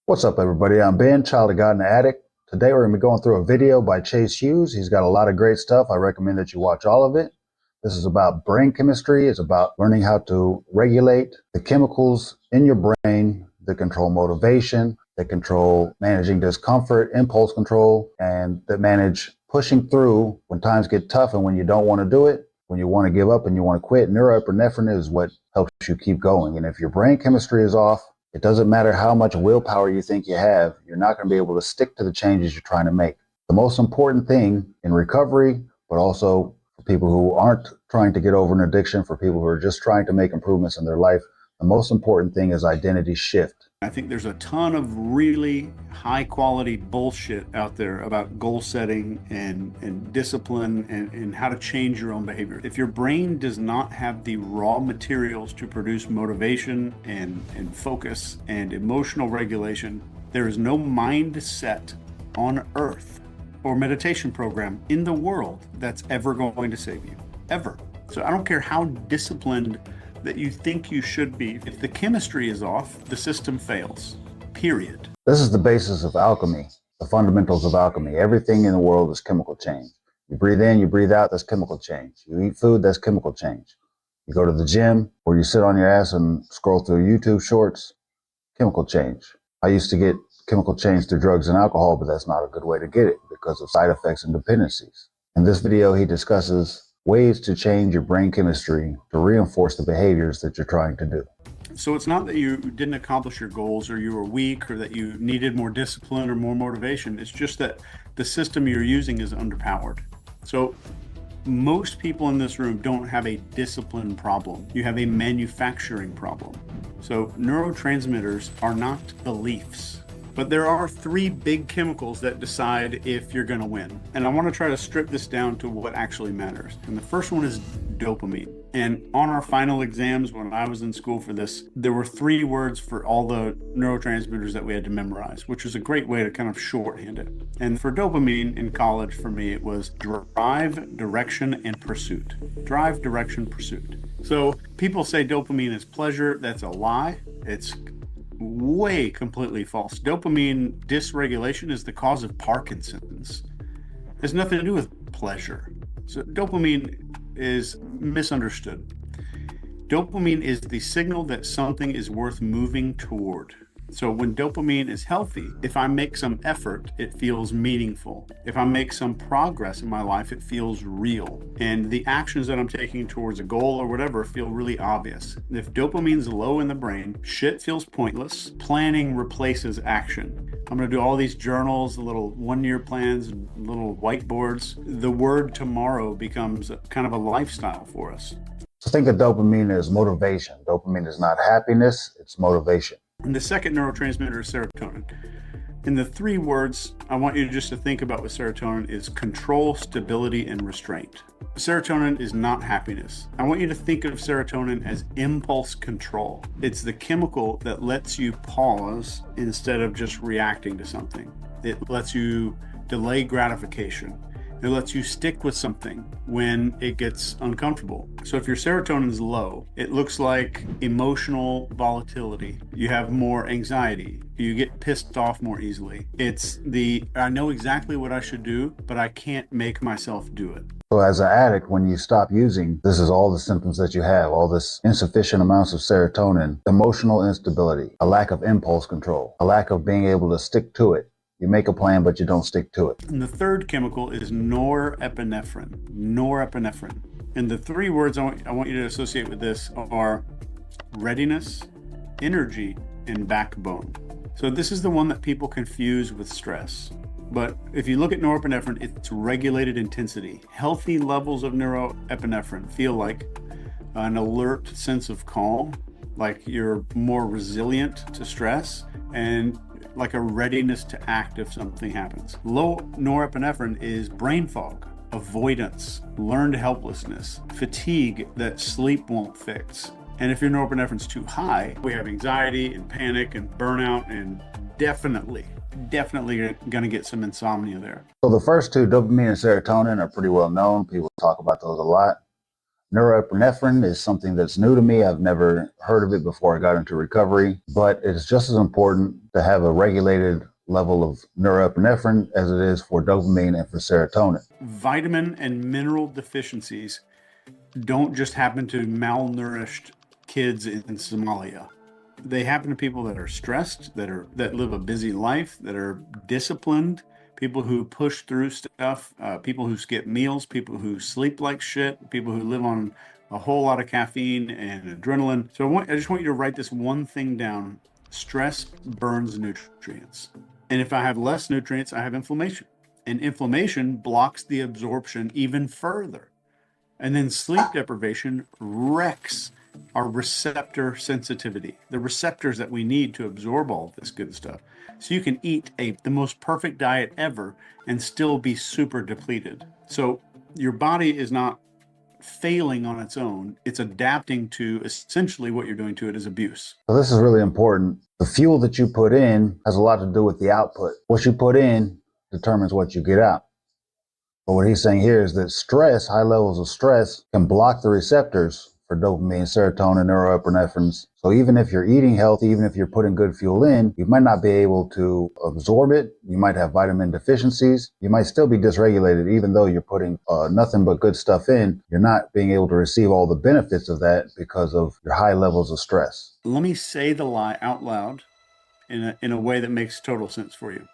What's up, everybody? I'm Ben, child of God and addict. Today we're going to be going through a video by Chase Hughes. He's got a lot of great stuff. I recommend that you watch all of it. This is about brain chemistry. It's about learning how to regulate the chemicals in your brain that control motivation, that control managing discomfort, impulse control, and that manage pushing through when times get tough and when you don't want to do it, when you want to give up and you want to quit. Norepinephrine is what helps you keep going. And if your brain chemistry is off, it doesn't matter how much willpower you think you have, you're not going to be able to stick to the changes you're trying to make. The most important thing in recovery, but also for people who aren't trying to get over an addiction, for people who are just trying to make improvements in their life, the most important thing is identity shift. I think there's a ton of really high quality bullshit out there about goal setting and discipline and how to change your own behavior. If your brain does not have the raw materials to produce motivation and focus and emotional regulation, there is no mindset on earth or meditation program in the world that's ever going to save you, ever. So I don't care how disciplined that you think you should be. If the chemistry is off, the system fails, period. This is the basis of alchemy, the fundamentals of alchemy. Everything in the world is chemical change. You breathe in, you breathe out, that's chemical change. You eat food, that's chemical change. You go to the gym or you sit on your ass and scroll through YouTube shorts, chemical change. I used to get chemical change through drugs and alcohol, but that's not a good way to get it because of side effects and dependencies. In this video, he discusses ways to change your brain chemistry to reinforce the behaviors that you're trying to do. So it's not that you didn't accomplish your goals or you were weak or that you needed more discipline or more motivation. It's just that the system you're using is underpowered. So most people in this room don't have a discipline problem. You have a manufacturing problem. So neurotransmitters are not beliefs. But there are three big chemicals that decide if you're going to win. And I want to try to strip this down to what actually matters. And the first one is dopamine. And on our final exams, when I was in school for this, there were three words for all the neurotransmitters that we had to memorize, which was a great way to kind of shorthand it. And for dopamine in college, for me, it was drive, direction, and pursuit. Drive, direction, pursuit. So people say dopamine is pleasure. That's a lie. It's way completely false. Dopamine dysregulation is the cause of Parkinson's. It has nothing to do with pleasure. So dopamine is misunderstood. Dopamine is the signal that something is worth moving toward. So when dopamine is healthy, if I make some effort, it feels meaningful. If I make some progress in my life, it feels real. And the actions that I'm taking towards a goal or whatever feel really obvious. If dopamine's low in the brain, shit feels pointless. Planning replaces action. I'm going to do all these journals, the little one-year plans, little whiteboards. The word tomorrow becomes kind of a lifestyle for us. So think of dopamine as motivation. Dopamine is not happiness, it's motivation. And the second neurotransmitter is serotonin. And the three words I want you just to think about with serotonin is control, stability, and restraint. Serotonin is not happiness. I want you to think of serotonin as impulse control. It's the chemical that lets you pause instead of just reacting to something. It lets you delay gratification. It lets you stick with something when it gets uncomfortable. So if your serotonin is low, it looks like emotional volatility. You have more anxiety. You get pissed off more easily. It's I know exactly what I should do, but I can't make myself do it. So as an addict, when you stop using, this is all the symptoms that you have, all this insufficient amounts of serotonin, emotional instability, a lack of impulse control, a lack of being able to stick to it. You make a plan, but you don't stick to it. And the third chemical is norepinephrine. Norepinephrine. And the three words I want you to associate with this are readiness, energy, and backbone. So this is the one that people confuse with stress. But if you look at norepinephrine, it's regulated intensity. Healthy levels of norepinephrine feel like an alert sense of calm, like you're more resilient to stress, and like a readiness to act if something happens. Low norepinephrine is brain fog, avoidance, learned helplessness, fatigue that sleep won't fix. And if your norepinephrine's too high, we have anxiety and panic and burnout and definitely going to get some insomnia there. So the first two, dopamine and serotonin, are pretty well known. People talk about those a lot. Norepinephrine is something that's new to me. I've never heard of it before I got into recovery, but it's just as important to have a regulated level of norepinephrine as it is for dopamine and for serotonin. Vitamin and mineral deficiencies don't just happen to malnourished kids in Somalia. They happen to people that are stressed, that live a busy life, that are disciplined, people who push through stuff, people who skip meals, people who sleep like shit, people who live on a whole lot of caffeine and adrenaline. So I just want you to write this one thing down. Stress burns nutrients. And if I have less nutrients, I have inflammation. And inflammation blocks the absorption even further. And then sleep deprivation wrecks our receptor sensitivity, the receptors that we need to absorb all this good stuff. So you can eat the most perfect diet ever and still be super depleted. So your body is not failing on its own. It's adapting to essentially what you're doing to it is abuse. So this is really important. The fuel that you put in has a lot to do with the output. What you put in determines what you get out. But what he's saying here is that stress, high levels of stress, can block the receptors for dopamine, serotonin, neuroepinephrines. So even if you're eating healthy, even if you're putting good fuel in, you might not be able to absorb it. You might have vitamin deficiencies. You might still be dysregulated, even though you're putting nothing but good stuff in. You're not being able to receive all the benefits of that because of your high levels of stress. Let me say the lie out loud in a way that makes total sense for you.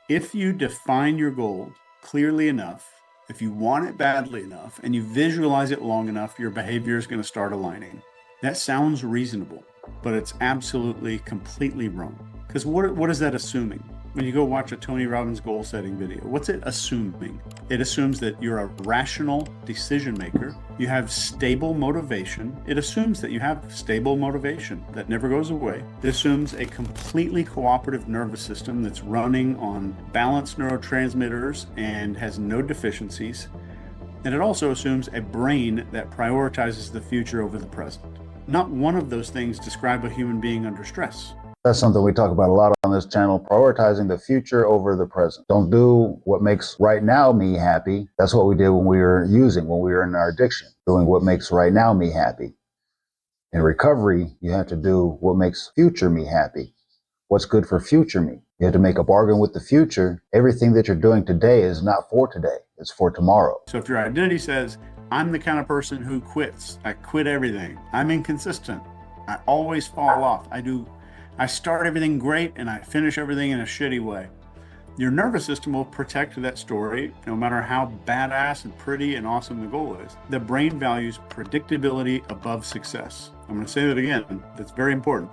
If you define your goal clearly enough, if you want it badly enough, and you visualize it long enough, your behavior is going to start aligning. That sounds reasonable, but it's absolutely, completely wrong. Because what is that assuming? When you go watch a Tony Robbins goal setting video, what's it assuming? It assumes that you're a rational decision maker. You have stable motivation. It assumes that you have stable motivation that never goes away. It assumes a completely cooperative nervous system that's running on balanced neurotransmitters and has no deficiencies. And it also assumes a brain that prioritizes the future over the present. Not one of those things describe a human being under stress. That's something we talk about a lot on this channel, prioritizing the future over the present. Don't do what makes right now me happy. That's what we did when we were in our addiction, doing what makes right now me happy. In recovery, you have to do what makes future me happy. What's good for future me? You have to make a bargain with the future. Everything that you're doing today is not for today. It's for tomorrow. So if your identity says, I'm the kind of person who quits, I quit everything, I'm inconsistent, I always fall off, I start everything great and I finish everything in a shitty way. Your nervous system will protect that story no matter how badass and pretty and awesome the goal is. The brain values predictability above success. I'm going to say that again. That's very important.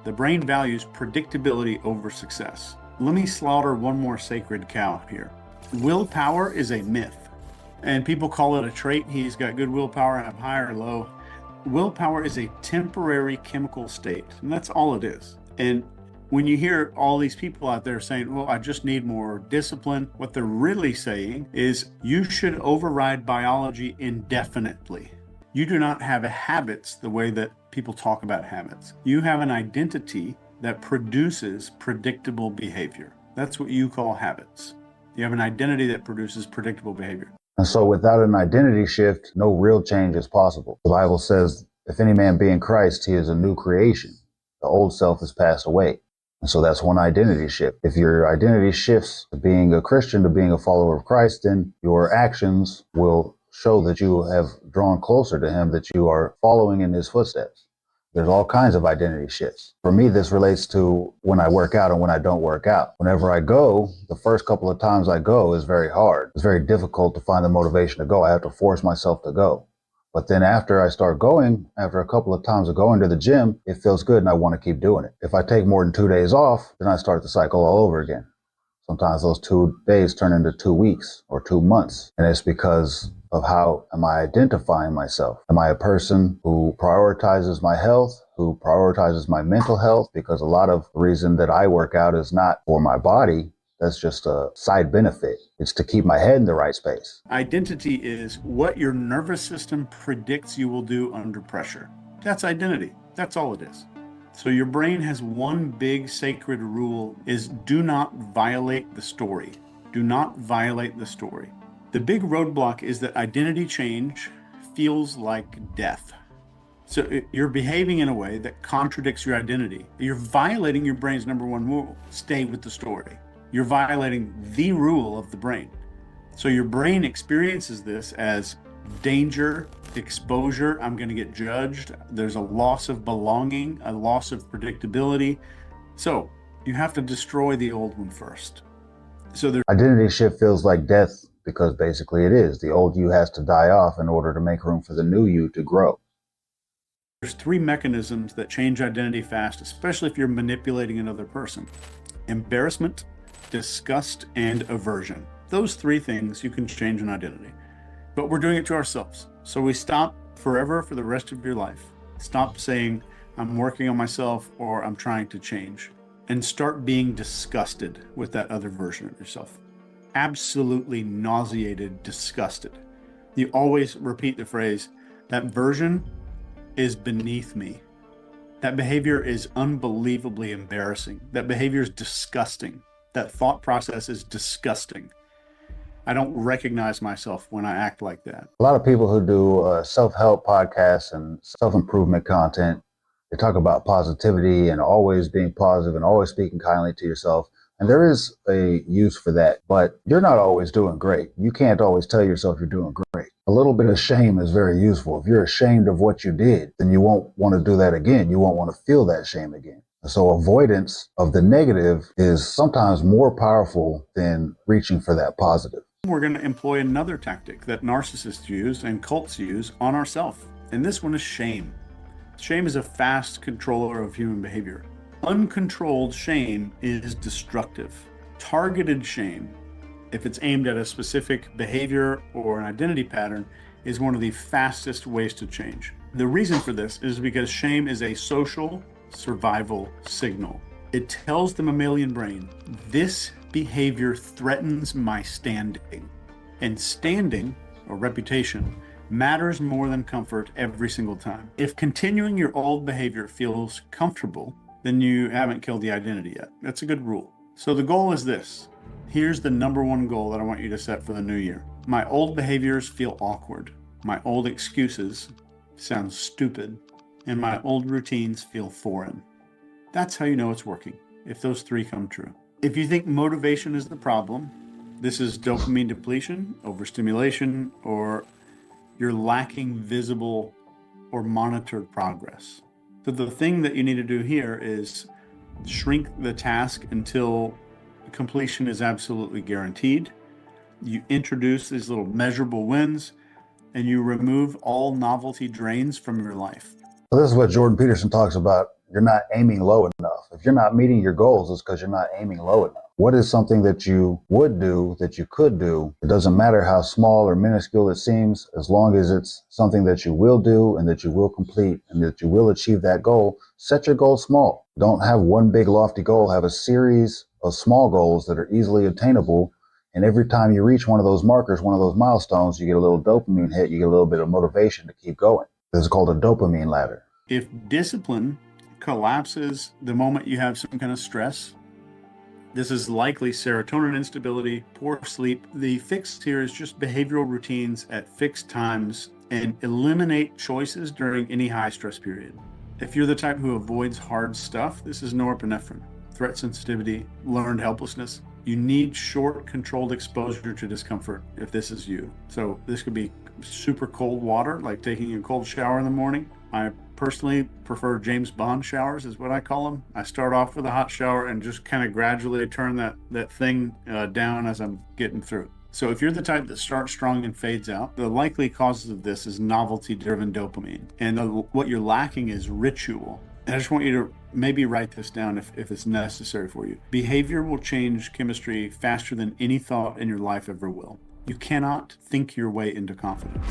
The brain values predictability over success. Let me slaughter one more sacred cow here. Willpower is a myth, and people call it a trait. He's got good willpower, have high or low. Willpower is a temporary chemical state, and that's all it is. And when you hear all these people out there saying, well, I just need more discipline, what they're really saying is you should override biology indefinitely. You do not have habits the way that people talk about habits. You have an identity that produces predictable behavior. That's what you call habits. You have an identity that produces predictable behavior. And so without an identity shift, no real change is possible. The Bible says, if any man be in Christ, he is a new creation. The old self has passed away. And so that's one identity shift. If your identity shifts to being a Christian, to being a follower of Christ, then your actions will show that you have drawn closer to him, that you are following in his footsteps. There's all kinds of identity shifts. For me, this relates to when I work out and when I don't work out. Whenever I go, the first couple of times I go is very hard. It's very difficult to find the motivation to go. I have to force myself to go. But then after I start going, after a couple of times of going to the gym, it feels good and I want to keep doing it. If I take more than 2 days off, then I start the cycle all over again. Sometimes those 2 days turn into 2 weeks or 2 months. And it's because of how am I identifying myself? Am I a person who prioritizes my health, who prioritizes my mental health? Because a lot of the reason that I work out is not for my body. That's just a side benefit. It's to keep my head in the right space. Identity is what your nervous system predicts you will do under pressure. That's identity. That's all it is. So your brain has one big sacred rule is do not violate the story. Do not violate the story. The big roadblock is that identity change feels like death. So you're behaving in a way that contradicts your identity. You're violating your brain's number one rule: stay with the story. You're violating the rule of the brain. So your brain experiences this as danger, exposure. I'm going to get judged. There's a loss of belonging, a loss of predictability. So you have to destroy the old one first. So there's Identity shift feels like death because basically it is. The old you has to die off in order to make room for the new you to grow. There's three mechanisms that change identity fast, especially if you're manipulating another person: embarrassment, disgust, and aversion. Those three things you can change an identity. But we're doing it to ourselves. So we stop forever for the rest of your life. Stop saying, I'm working on myself or I'm trying to change, and start being disgusted with that other version of yourself. Absolutely nauseated, disgusted. You always repeat the phrase, that version is beneath me. That behavior is unbelievably embarrassing. That behavior is disgusting. That thought process is disgusting. I don't recognize myself when I act like that. A lot of people who do self-help podcasts and self-improvement content, they talk about positivity and always being positive and always speaking kindly to yourself. And there is a use for that, but you're not always doing great. You can't always tell yourself you're doing great. A little bit of shame is very useful. If you're ashamed of what you did, then you won't want to do that again. You won't want to feel that shame again. So avoidance of the negative is sometimes more powerful than reaching for that positive. We're going to employ another tactic that narcissists use and cults use on ourselves. And this one is shame. Shame is a fast controller of human behavior. Uncontrolled shame is destructive. Targeted shame, if it's aimed at a specific behavior or an identity pattern, is one of the fastest ways to change. The reason for this is because shame is a social survival signal. It tells the mammalian brain, this behavior threatens my standing. And standing, or reputation, matters more than comfort every single time. If continuing your old behavior feels comfortable, then you haven't killed the identity yet. That's a good rule. So the goal is this. Here's the number one goal that I want you to set for the new year. My old behaviors feel awkward. My old excuses sound stupid. And my old routines feel foreign. That's how you know it's working, if those three come true. If you think motivation is the problem, this is dopamine depletion, overstimulation, or you're lacking visible or monitored progress. So the thing that you need to do here is shrink the task until completion is absolutely guaranteed. You introduce these little measurable wins, and you remove all novelty drains from your life. So this is what Jordan Peterson talks about. You're not aiming low enough. If you're not meeting your goals, it's because you're not aiming low enough. What is something that you would do, that you could do? It doesn't matter how small or minuscule it seems, as long as it's something that you will do and that you will complete and that you will achieve that goal. Set your goal small. Don't have one big lofty goal. Have a series of small goals that are easily attainable. And every time you reach one of those markers, one of those milestones, you get a little dopamine hit, you get a little bit of motivation to keep going. This is called a dopamine ladder. If discipline collapses the moment you have some kind of stress, this is likely serotonin instability, poor sleep. The fix here is just behavioral routines at fixed times and eliminate choices during any high stress period. If you're the type who avoids hard stuff, this is norepinephrine, threat sensitivity, learned helplessness. You need short, controlled exposure to discomfort if this is you. So this could be super cold water, like taking a cold shower in the morning. I personally prefer James Bond showers, is what I call them. I start off with a hot shower and just kind of gradually turn that thing down as I'm getting through. So if you're the type that starts strong and fades out, the likely causes of this is novelty-driven dopamine. And what you're lacking is ritual. And I just want you to maybe write this down if it's necessary for you. Behavior will change chemistry faster than any thought in your life ever will. You cannot think your way into confidence.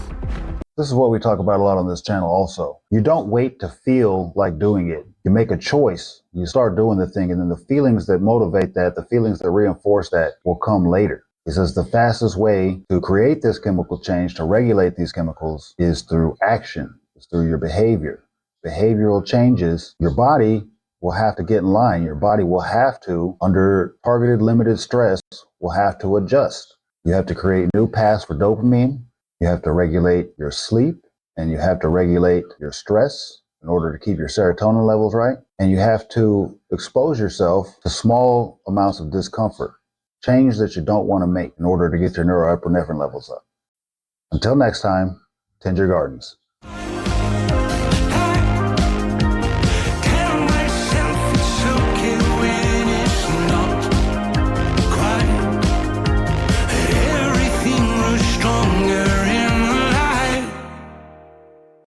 This is what we talk about a lot on this channel also. You don't wait to feel like doing it. You make a choice. You start doing the thing, and then the feelings that motivate that, the feelings that reinforce that will come later. He says the fastest way to create this chemical change, to regulate these chemicals, is through action. It's through your behavior. Behavioral changes, your body will have to get in line. Your body will have to, under targeted limited stress, will have to adjust. You have to create new paths for dopamine. You have to regulate your sleep. and you have to regulate your stress in order to keep your serotonin levels right. And you have to expose yourself to small amounts of discomfort, change that you don't want to make in order to get your norepinephrine levels up. Until next time, tend your gardens.